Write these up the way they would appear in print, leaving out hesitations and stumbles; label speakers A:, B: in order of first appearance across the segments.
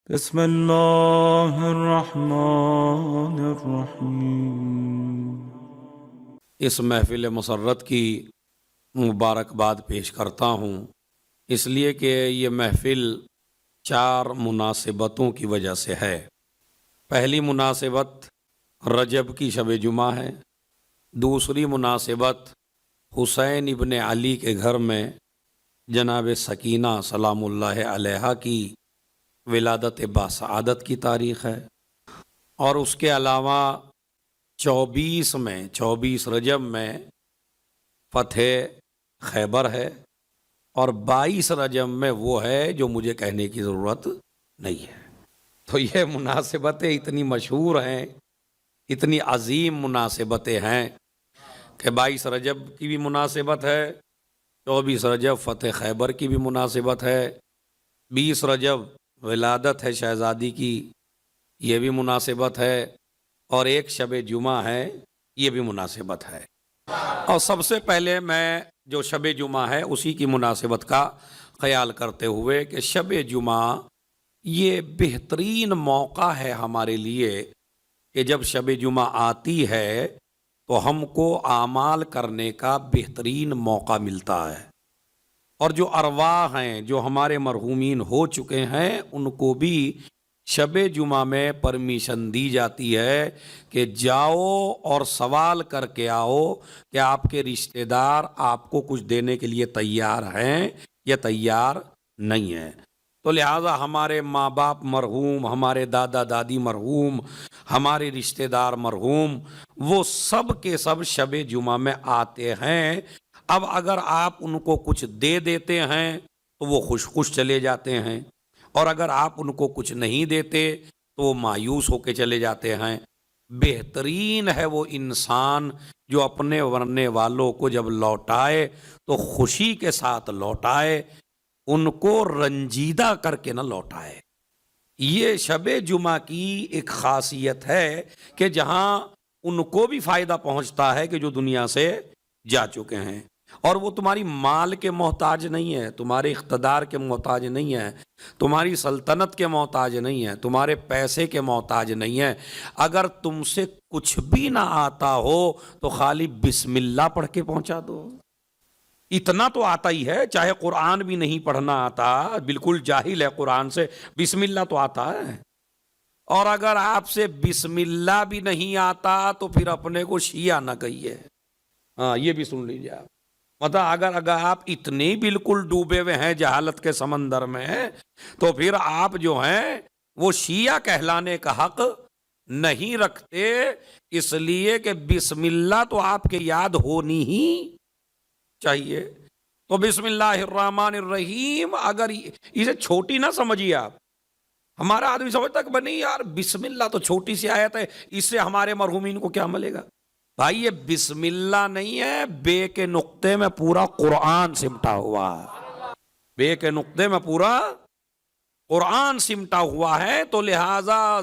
A: بسم اللہ الرحمن الرحیم۔
B: اس محفل مسرت کی مبارکباد پیش کرتا ہوں، اس لیے کہ یہ محفل 4 مناسبتوں کی وجہ سے ہے۔ پہلی مناسبت رجب کی شب جمعہ ہے۔ دوسری مناسبت حسین ابن علی کے گھر میں جناب سکینہ سلام اللہ علیہا کی ولادت باسعادت کی تاریخ ہے، اور اس کے علاوہ 24 رجب میں فتح خیبر ہے، اور 22 رجب میں وہ ہے جو مجھے کہنے کی ضرورت نہیں ہے۔ تو یہ مناسبتیں اتنی مشہور ہیں، اتنی عظیم مناسبتیں ہیں کہ 22 رجب کی بھی مناسبت ہے، 24 رجب فتح خیبر کی بھی مناسبت ہے، 20 رجب ولادت ہے شہزادی کی، یہ بھی مناسبت ہے، اور ایک شب جمعہ ہے، یہ بھی مناسبت ہے۔ اور سب سے پہلے میں جو شب جمعہ ہے اسی کی مناسبت کا خیال کرتے ہوئے کہ شب جمعہ یہ بہترین موقع ہے ہمارے لیے کہ جب شب جمعہ آتی ہے تو ہم کو اعمال کرنے کا بہترین موقع ملتا ہے، اور جو ارواح ہیں جو ہمارے مرحومین ہو چکے ہیں ان کو بھی شب جمعہ میں پرمیشن دی جاتی ہے کہ جاؤ اور سوال کر کے آؤ کہ آپ کے رشتہ دار آپ کو کچھ دینے کے لیے تیار ہیں یا تیار نہیں ہیں۔ تو لہٰذا ہمارے ماں باپ مرحوم، ہمارے دادا دادی مرحوم، ہمارے رشتہ دار مرحوم، وہ سب کے سب شب جمعہ میں آتے ہیں۔ اب اگر آپ ان کو کچھ دے دیتے ہیں تو وہ خوش خوش چلے جاتے ہیں، اور اگر آپ ان کو کچھ نہیں دیتے تو وہ مایوس ہو کے چلے جاتے ہیں۔ بہترین ہے وہ انسان جو اپنے ورنے والوں کو جب لوٹائے تو خوشی کے ساتھ لوٹائے، ان کو رنجیدہ کر کے نہ لوٹائے۔ یہ شب جمعہ کی ایک خاصیت ہے کہ جہاں ان کو بھی فائدہ پہنچتا ہے کہ جو دنیا سے جا چکے ہیں، اور وہ تمہاری مال کے محتاج نہیں ہے، تمہارے اقتدار کے محتاج نہیں ہے، تمہاری سلطنت کے محتاج نہیں ہے، تمہارے پیسے کے محتاج نہیں ہے۔ اگر تم سے کچھ بھی نہ آتا ہو تو خالی بسم اللہ پڑھ کے پہنچا دو۔ اتنا تو آتا ہی ہے، چاہے قرآن بھی نہیں پڑھنا آتا، بالکل جاہل ہے قرآن سے، بسم اللہ تو آتا ہے۔ اور اگر آپ سے بسم اللہ بھی نہیں آتا تو پھر اپنے کو شیعہ نہ کہیے۔ ہاں، یہ بھی سن لیجیے آپ، مطلب اگر آپ اتنے بالکل ڈوبے ہوئے ہیں جہالت کے سمندر میں تو پھر آپ جو ہیں وہ شیعہ کہلانے کا حق نہیں رکھتے، اس لیے کہ بسم اللہ تو آپ کے یاد ہونی ہی چاہیے۔ تو بسم اللہ الرحمن الرحیم اگر اسے چھوٹی نہ سمجھیے آپ، ہمارا آدمی سمجھتا کہ نہیں یار بسم اللہ تو چھوٹی سی آیت ہے، اس سے ہمارے مرحومین کو کیا ملے گا۔ بھائی یہ بسم اللہ نہیں ہے، بے کے نقطے میں پورا قرآن سمٹا ہوا ہے، بے کے نقطے میں پورا قرآن سمٹا ہوا ہے۔ تو لہذا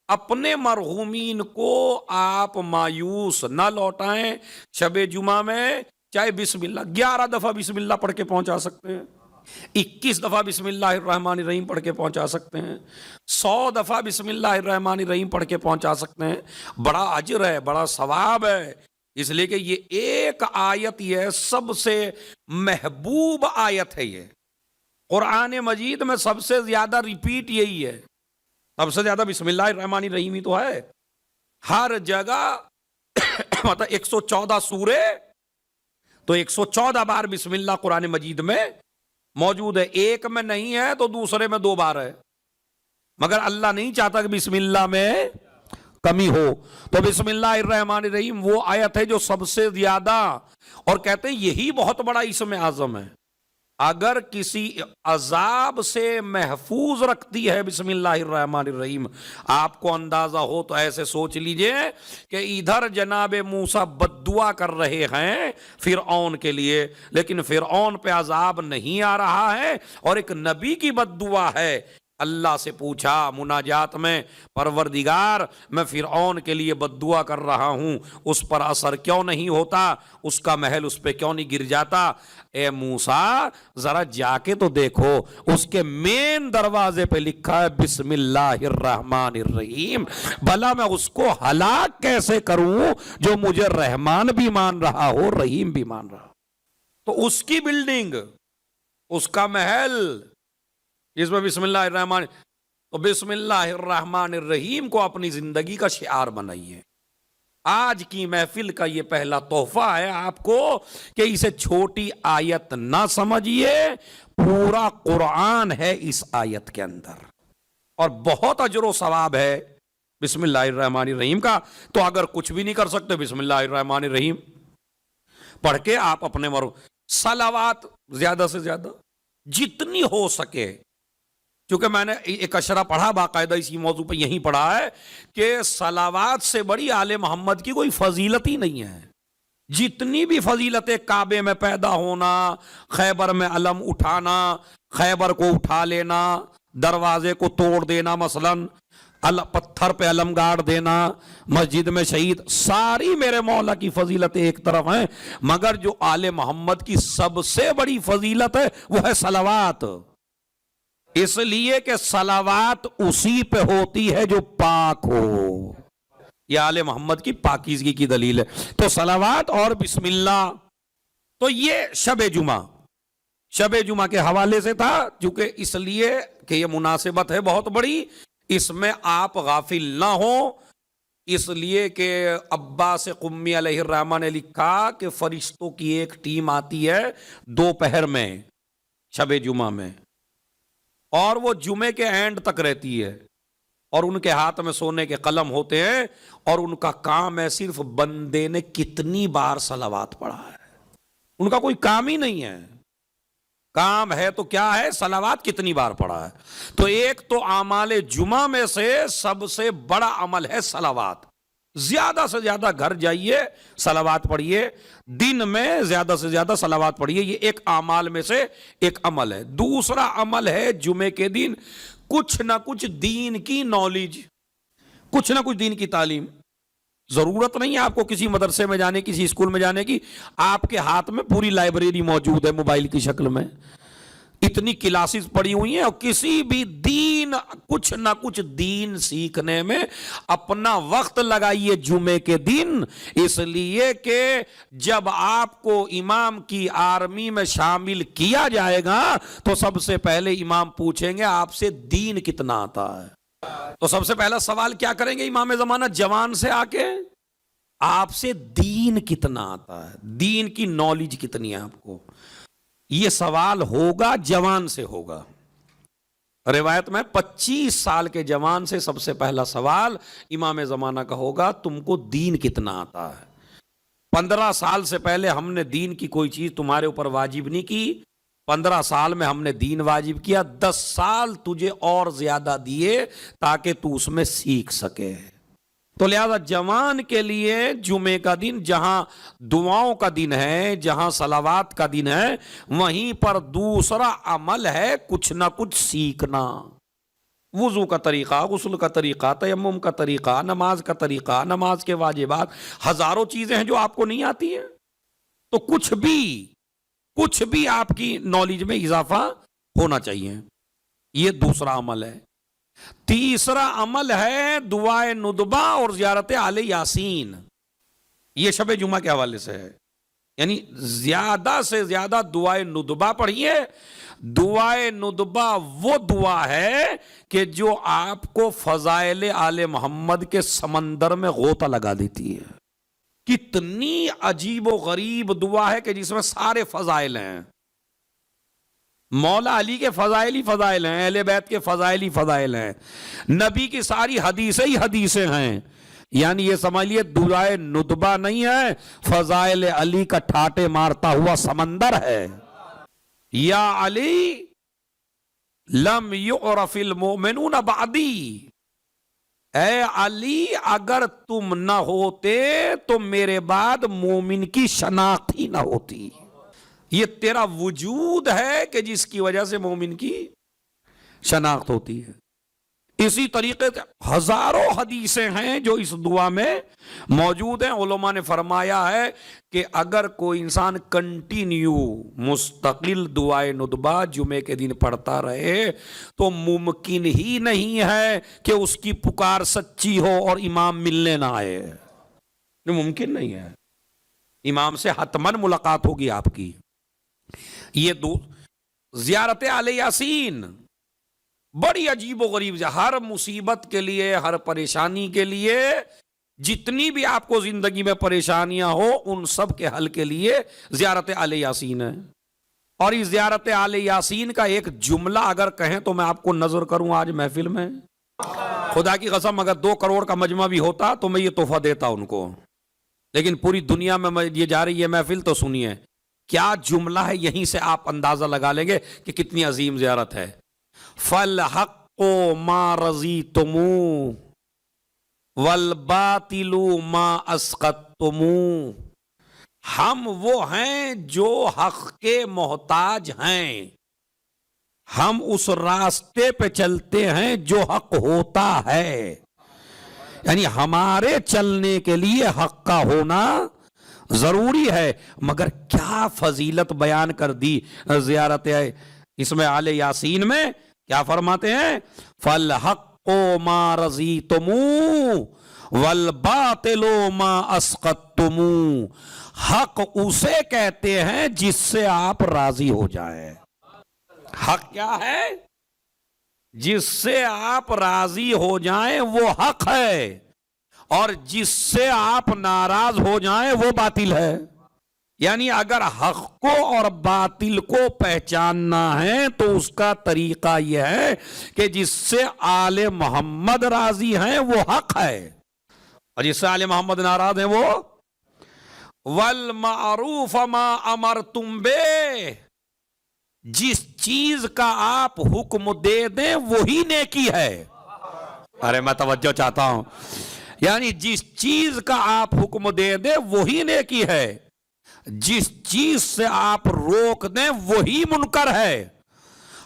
B: اپنے مرحومین کو آپ مایوس نہ لوٹائیں۔ شب جمعہ میں چاہے بسم اللہ 11 دفعہ بسم اللہ پڑھ کے پہنچا سکتے ہیں، 21 دفعہ بسم اللہ الرحمن الرحیم پڑھ کے پہنچا سکتے ہیں، 100 دفعہ بسم اللہ الرحمن الرحیم پڑھ کے پہنچا سکتے ہیں۔ بڑا اجر ہے، بڑا ثواب ہے، اس لیے کہ یہ ایک آیت یہ سب سے محبوب آیت ہے۔ یہ قرآن مجید میں سب سے زیادہ ریپیٹ یہی ہے، سب سے زیادہ بسم اللہ الرحمن الرحیم ہی تو ہے ہر جگہ۔ مطلب 114 سورے تو 114 بار بسم اللہ قرآن مجید میں موجود ہے، ایک میں نہیں ہے تو دوسرے میں 2 بار ہے، مگر اللہ نہیں چاہتا کہ بسم اللہ میں کمی ہو۔ تو بسم اللہ الرحمن الرحیم وہ آیت ہے جو سب سے زیادہ، اور کہتے ہیں یہی بہت بڑا اسم اعظم ہے۔ اگر کسی عذاب سے محفوظ رکھتی ہے بسم اللہ الرحمن الرحیم، آپ کو اندازہ ہو تو ایسے سوچ لیجئے کہ ادھر جناب موسیٰ بد دعا کر رہے ہیں فرعون کے لیے، لیکن فرعون پہ عذاب نہیں آ رہا ہے، اور ایک نبی کی بد دعا ہے اللہ سے پوچھا مناجات میں، پروردگار میں فرعون کے لیے بد دعا کر رہا ہوں، اس پر اثر کیوں نہیں ہوتا، اس کا محل اس پہ کیوں نہیں گر جاتا؟ اے موسیٰ ذرا جا کے تو دیکھو، اس کے مین دروازے پہ لکھا ہے بسم اللہ الرحمن الرحیم، بھلا میں اس کو ہلاک کیسے کروں جو مجھے رحمان بھی مان رہا ہو رحیم بھی مان رہا ہو؟ تو اس کی بلڈنگ، اس کا محل جس میں بسم اللہ الرحمن، تو بسم اللہ الرحمن الرحیم کو اپنی زندگی کا شعار بنائیے۔ آج کی محفل کا یہ پہلا تحفہ ہے آپ کو کہ اسے چھوٹی آیت نہ سمجھیے، پورا قرآن ہے اس آیت کے اندر، اور بہت اجر و ثواب ہے بسم اللہ الرحمن الرحیم کا۔ تو اگر کچھ بھی نہیں کر سکتے بسم اللہ الرحمن الرحیم پڑھ کے آپ اپنے صلوات زیادہ سے زیادہ جتنی ہو سکے، کیونکہ میں نے ایک اشرا پڑھا باقاعدہ اسی موضوع پہ یہیں پڑھا ہے کہ صلوات سے بڑی آل محمد کی کوئی فضیلت ہی نہیں ہے۔ جتنی بھی فضیلتیں، کعبے میں پیدا ہونا، خیبر میں علم اٹھانا، خیبر کو اٹھا لینا، دروازے کو توڑ دینا، مثلاً پتھر پہ علم گاڑ دینا، مسجد میں شہید، ساری میرے مولا کی فضیلتیں ایک طرف ہیں، مگر جو آل محمد کی سب سے بڑی فضیلت ہے وہ ہے صلوات، اس لیے کہ صلوات اسی پہ ہوتی ہے جو پاک ہو، یہ آل محمد کی پاکیزگی کی دلیل ہے۔ تو صلوات اور بسم اللہ، تو یہ شب جمعہ کے حوالے سے تھا، چونکہ اس لیے کہ یہ مناسبت ہے بہت بڑی، اس میں آپ غافل نہ ہوں، اس لیے کہ عباس قمی علیہ الرحمہ نے لکھا کہ فرشتوں کی ایک ٹیم آتی ہے دوپہر میں شب جمعہ میں، اور وہ جمعے کے اینڈ تک رہتی ہے، اور ان کے ہاتھ میں سونے کے قلم ہوتے ہیں، اور ان کا کام ہے صرف بندے نے کتنی بار صلوات پڑھا ہے، ان کا کوئی کام ہی نہیں ہے، کام ہے تو کیا ہے، صلوات کتنی بار پڑھا ہے۔ تو ایک تو اعمال جمعہ میں سے سب سے بڑا عمل ہے صلوات، زیادہ سے زیادہ گھر جائیے صلوات پڑھیے، دن میں زیادہ سے زیادہ صلوات پڑھیے، یہ ایک اعمال میں سے ایک عمل ہے۔ دوسرا عمل ہے جمعے کے دن کچھ نہ کچھ دین کی نالج، کچھ نہ کچھ دین کی تعلیم۔ ضرورت نہیں ہے آپ کو کسی مدرسے میں جانے، کسی اسکول میں جانے کی، آپ کے ہاتھ میں پوری لائبریری موجود ہے موبائل کی شکل میں، اتنی کلاسز پڑی ہوئی ہیں، اور کسی بھی دین، کچھ نہ کچھ دین سیکھنے میں اپنا وقت لگائیے جمعے کے دن، اس لیے کہ جب آپ کو امام کی آرمی میں شامل کیا جائے گا تو سب سے پہلے امام پوچھیں گے آپ سے دین کتنا آتا ہے۔ تو سب سے پہلا سوال کیا کریں گے امام زمانہ جوان سے آ کے؟ آپ سے دین کتنا آتا ہے، دین کی نالج کتنی ہے آپ کو، یہ سوال ہوگا جوان سے ہوگا۔ روایت میں 25 سال کے جوان سے سب سے پہلا سوال امام زمانہ کا ہوگا تم کو دین کتنا آتا ہے۔ 15 سال سے پہلے ہم نے دین کی کوئی چیز تمہارے اوپر واجب نہیں کی، 15 سال میں ہم نے دین واجب کیا، 10 سال تجھے اور زیادہ دیے تاکہ تو اس میں سیکھ سکے۔ تو لہذا جوان کے لیے جمعے کا دن جہاں دعاؤں کا دن ہے، جہاں صلوات کا دن ہے، وہیں پر دوسرا عمل ہے کچھ نہ کچھ سیکھنا، وضو کا طریقہ، غسل کا طریقہ، تیمم کا طریقہ، نماز کا طریقہ، نماز کے واجبات، ہزاروں چیزیں ہیں جو آپ کو نہیں آتی ہیں، تو کچھ بھی آپ کی نالج میں اضافہ ہونا چاہیے، یہ دوسرا عمل ہے۔ تیسرا عمل ہے دعائے ندبہ اور زیارت آل یاسین، یہ شب جمعہ کے حوالے سے ہے، یعنی زیادہ سے زیادہ دعائے ندبہ پڑھیے۔ دعائے ندبہ وہ دعا ہے کہ جو آپ کو فضائل آل محمد کے سمندر میں غوطہ لگا دیتی ہے۔ کتنی عجیب و غریب دعا ہے کہ جس میں سارے فضائل ہیں، مولا علی کے فضائل ہی فضائل ہیں، اہل بیت کے فضائل ہی فضائل ہیں، نبی کی ساری حدیثیں ہی حدیثیں ہیں، یعنی یہ سمجھ لیے دعائے ندبہ نہیں ہے، فضائل علی کا ٹھاٹے مارتا ہوا سمندر ہے۔ یا علی لم یعرف المؤمنون بعدی، اے علی اگر تم نہ ہوتے تو میرے بعد مومن کی شناخت ہی نہ ہوتی، یہ تیرا وجود ہے کہ جس کی وجہ سے مومن کی شناخت ہوتی ہے. اسی طریقے سے ہزاروں حدیثیں ہیں جو اس دعا میں موجود ہیں. علماء نے فرمایا ہے کہ اگر کوئی انسان کنٹینیو مستقل دعائے ندبہ جمعے کے دن پڑھتا رہے تو ممکن ہی نہیں ہے کہ اس کی پکار سچی ہو اور امام ملنے نہ آئے. ممکن نہیں ہے. امام سے حتماً ملاقات ہوگی آپ کی. یہ زیارت آل یاسین بڑی عجیب و غریب. ہر مصیبت کے لیے، ہر پریشانی کے لیے، جتنی بھی آپ کو زندگی میں پریشانیاں ہو ان سب کے حل کے لیے زیارت آل یاسین ہے. اور اس زیارت آل یاسین کا ایک جملہ اگر کہیں تو میں آپ کو نظر کروں آج محفل میں، خدا کی قسم اگر 2 کروڑ کا مجمع بھی ہوتا تو میں یہ تحفہ دیتا ان کو. لیکن پوری دنیا میں یہ جا رہی ہے محفل تو سنیے کیا جملہ ہے. یہیں سے آپ اندازہ لگا لیں گے کہ کتنی عظیم زیارت ہے. فَالْحَقُّ مَا رَضِيتُمُوهُ وَالْبَاطِلُ مَا أَسْقَطْتُمُوهُ. ہم وہ ہیں جو حق کے محتاج ہیں، ہم اس راستے پہ چلتے ہیں جو حق ہوتا ہے. یعنی ہمارے چلنے کے لیے حق کا ہونا ضروری ہے. مگر کیا فضیلت بیان کر دی زیارت اس میں آل یاسین میں. کیا فرماتے ہیں؟ فَالْحَقُّ مَا رَضِيتُمُوهُ وَالْبَاطِلُ مَا أَسْقَطْتُمُوهُ. حق اسے کہتے ہیں جس سے آپ راضی ہو جائیں. حق کیا ہے؟ جس سے آپ راضی ہو جائیں وہ حق ہے، اور جس سے آپ ناراض ہو جائیں وہ باطل ہے. یعنی اگر حق کو اور باطل کو پہچاننا ہے تو اس کا طریقہ یہ ہے کہ جس سے آل محمد راضی ہیں وہ حق ہے، اور جس سے آل محمد ناراض ہیں وہ والمعروف ما امرتم بے. جس چیز کا آپ حکم دے دیں وہی نیکی ہے. ارے میں توجہ چاہتا ہوں. یعنی جس چیز کا آپ حکم دے دیں وہی نیکی ہے، جس چیز سے آپ روک دیں وہی منکر ہے.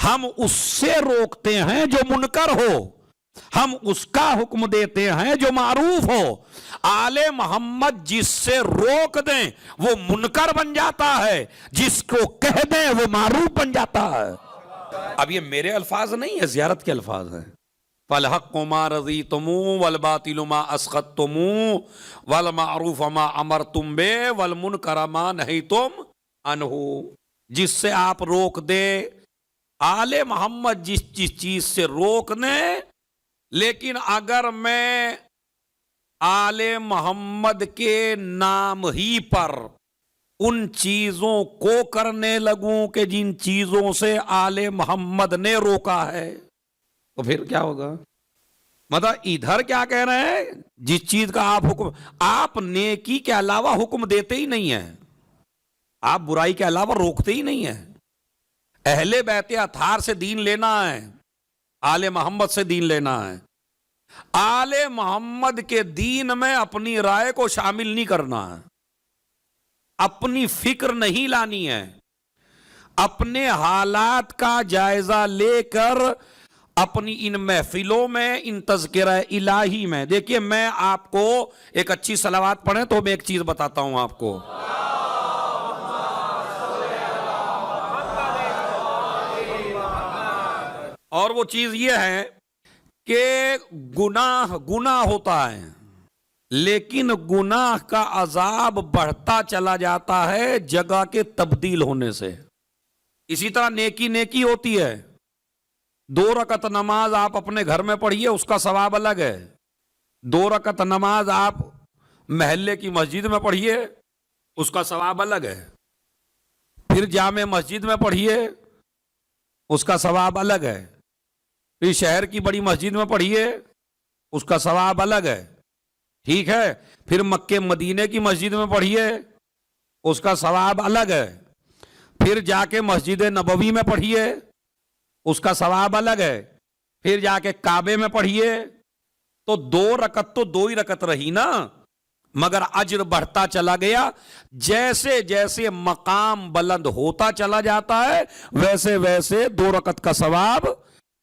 B: ہم اس سے روکتے ہیں جو منکر ہو، ہم اس کا حکم دیتے ہیں جو معروف ہو. آل محمد جس سے روک دیں وہ منکر بن جاتا ہے، جس کو کہہ دیں وہ معروف بن جاتا ہے. اب یہ میرے الفاظ نہیں ہے، زیارت کے الفاظ ہیں. فَالْحَقُّ مَا رَضِيتُمُوهُ وَالْبَاطِلُ مَا أَسْقَطْتُمُوهُ وَالْمَعْرُوفَ مَا أَمَرْتُمْ بِهِ وَالْمُنْكَرَ مَا نَهَيْتُمْ عَنْهُ. جس سے آپ روک دے. آل محمد جس چیز سے روک دیں، لیکن اگر میں آل محمد کے نام ہی پر ان چیزوں کو کرنے لگوں کہ جن چیزوں سے آل محمد نے روکا ہے تو پھر کیا ہوگا؟ مطلب ادھر کیا کہہ رہے ہیں؟ جس چیز کا آپ حکم، آپ نیکی کے علاوہ حکم دیتے ہی نہیں ہیں، آپ برائی کے علاوہ روکتے ہی نہیں ہیں. اہل بیت اطہار سے دین لینا ہے، آل محمد سے دین لینا ہے. آل محمد کے دین میں اپنی رائے کو شامل نہیں کرنا ہے، اپنی فکر نہیں لانی ہے. اپنے حالات کا جائزہ لے کر اپنی ان محفلوں میں، ان تذکرہ الہی میں، دیکھیے میں آپ کو ایک اچھی صلوات پڑھیں تو میں ایک چیز بتاتا ہوں آپ کو. اور وہ چیز یہ ہے کہ گناہ ہوتا ہے، لیکن گناہ کا عذاب بڑھتا چلا جاتا ہے جگہ کے تبدیل ہونے سے. اسی طرح نیکی ہوتی ہے. 2 رکعت نماز آپ اپنے گھر میں پڑھیے، اس کا ثواب الگ ہے. 2 رکعت نماز آپ محلے کی مسجد میں پڑھیے، اس کا ثواب الگ ہے. پھر جامع مسجد میں پڑھیے، اس کا ثواب الگ ہے. پھر شہر کی بڑی مسجد میں پڑھیے، اس کا ثواب الگ ہے. ٹھیک ہے. پھر مکے مدینے کی مسجد میں پڑھیے، اس کا ثواب الگ ہے. پھر جا کے مسجد نبوی میں پڑھیے، اس کا ثواب الگ ہے. پھر جا کے کعبے میں پڑھیے. تو 2 رکعت تو 2 ہی رکعت رہی نا، مگر اجر بڑھتا چلا گیا. جیسے جیسے مقام بلند ہوتا چلا جاتا ہے ویسے ویسے 2 رکعت کا ثواب